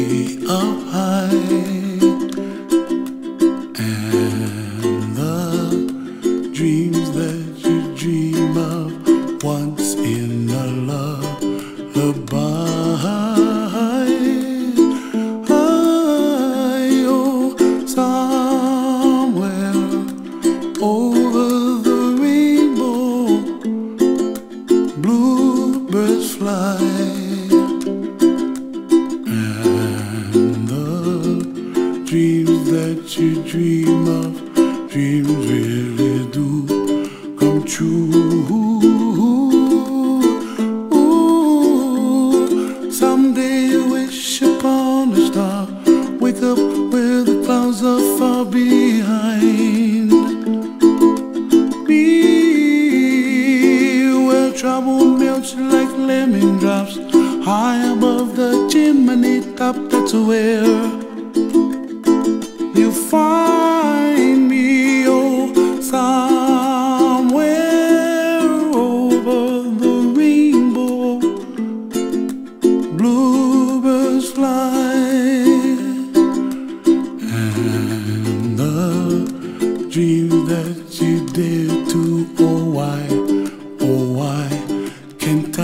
up high, and the dreams that you dream of once in a lullaby. Oh, somewhere over the rainbow, bluebirds fly. Dreams that you dream of, dreams really do come true. Ooh, someday you wish upon a star, wake up where the clouds are far behind. Be where trouble melts like lemon drops, high above the chimney top. That's where you find me, oh, somewhere over the rainbow, bluebirds fly, and the dreams that you dare to, oh why can't I?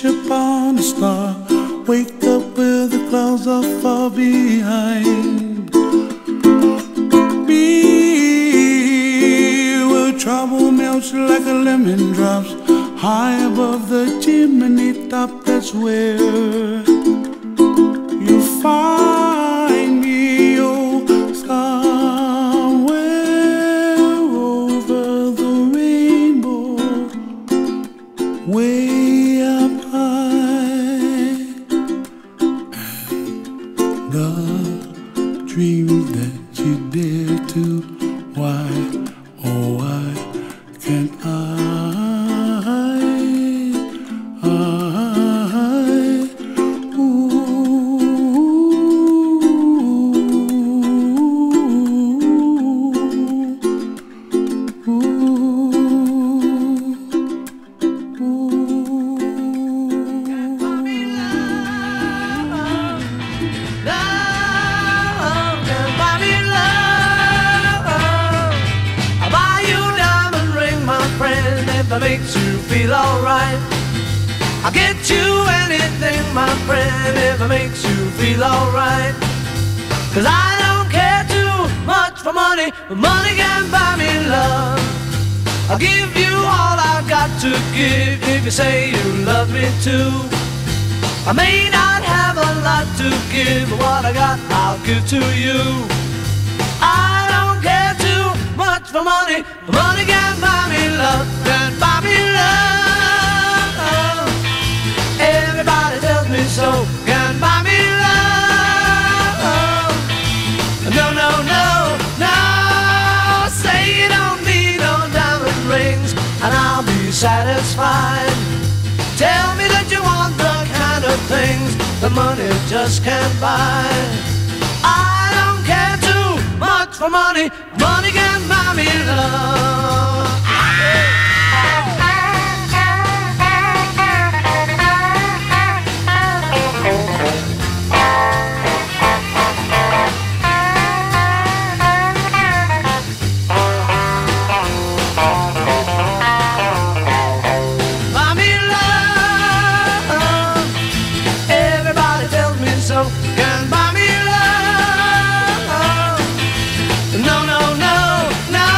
Upon a star, wake up where the clouds are far behind. Be where trouble melts like a lemon drops, high above the chimney top. That's where you find me, oh, somewhere over the rainbow, way up high. The dreams that you dare to, why, oh why can't I? That makes you feel alright. I'll get you anything, my friend, if it makes you feel alright. 'Cause I don't care too much for money, but money can buy me love. I'll give you all I've got to give if you say you love me too. I may not have a lot to give, but what I got I'll give to you. I don't care too much for money, but money can buy me love. Can buy me love. Everybody tells me so. Can buy me love. No, no, no, no. Say you don't need no diamond rings, and I'll be satisfied. Tell me that you want the kind of things that money just can't buy. I don't care too much for money. Money can buy me love. Buy me love. Everybody tells me so. Can buy me love. No, no, no, no.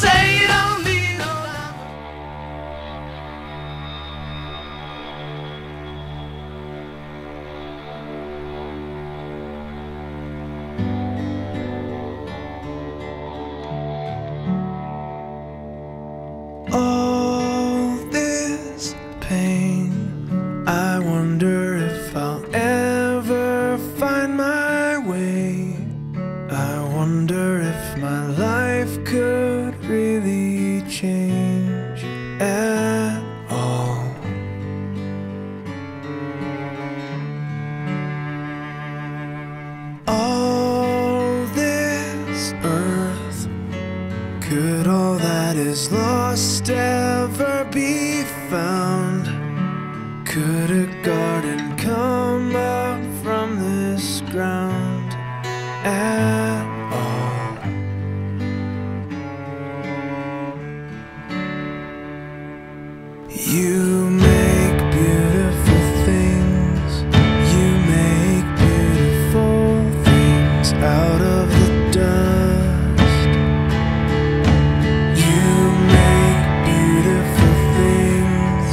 Say you don't need no love. All this pain, I wonder if I'll ever find my way. I wonder if my life could really change at all. All this earth, could all that is lost ever be found? Could a garden come up from this ground at all? You make beautiful things. You make beautiful things out of the dust. You make beautiful things.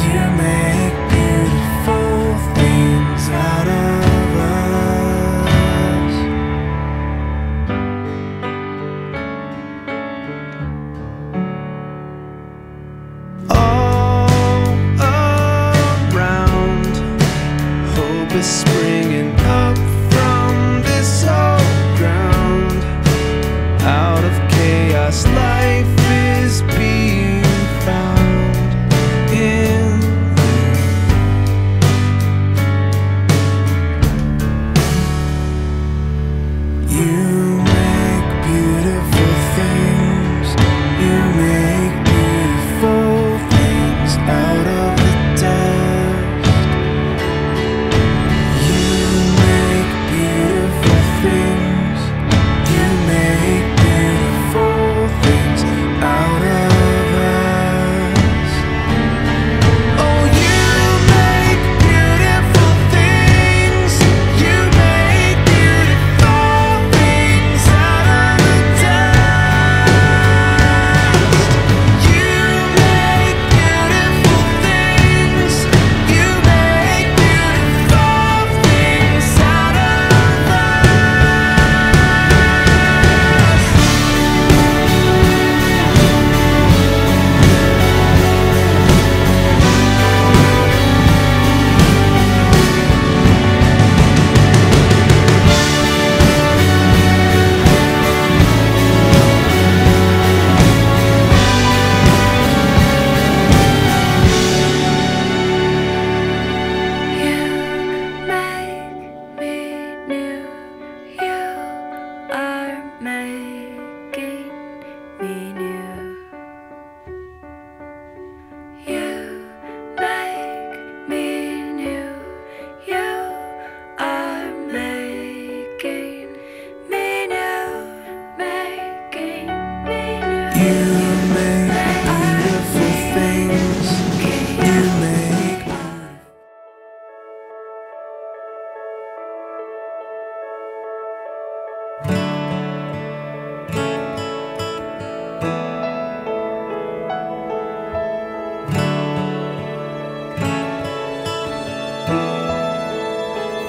You make beautiful things out of us. All around, hope is springing up from this old ground. Out of chaos, life is being found in you. You make beautiful things. You make beautiful things out of the dust. You make beautiful things. You make beautiful things out of us. Oh, you make beautiful things. You make beautiful things out of the dust. You make beautiful things. You make beautiful things out of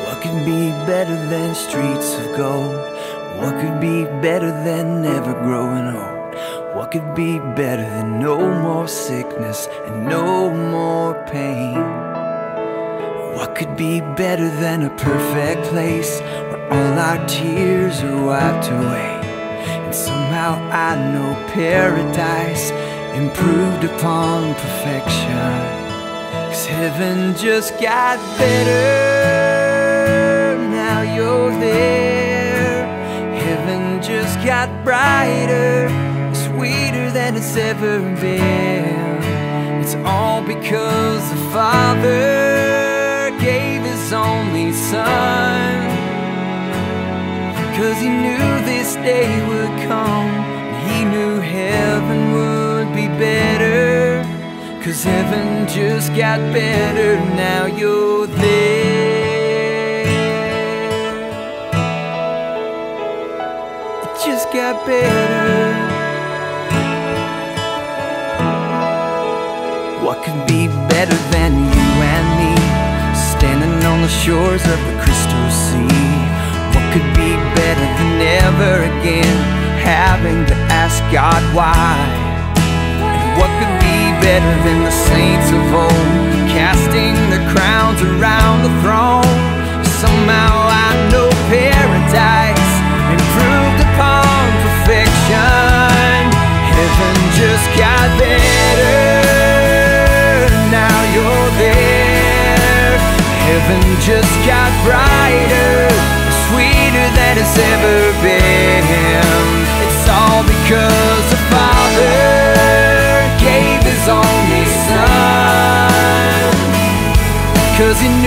What could be better than streets of gold? What could be better than never growing old? What could be better than no more sickness and no more pain? What could be better than a perfect place where all our tears are wiped away? And somehow I know paradise improved upon perfection. 'Cause heaven just got better, now you're there. Heaven just got brighter, sweeter than it's ever been. It's all because the Father gave His only Son. 'Cause He knew this day would come, and He knew heaven would be better. 'Cause heaven just got better, now you're there. It just got better. What could be better than you and me, standing on the shores of the crystal sea? What could be better than never again having to ask God why? And what could be better than the saints of old casting their crowns around the throne? Somehow I know paradise improved upon perfection. Heaven just got better, now you're there. Heaven just got brighter, sweeter than it's ever been. It's all because the Father gave His only Son. 'cause he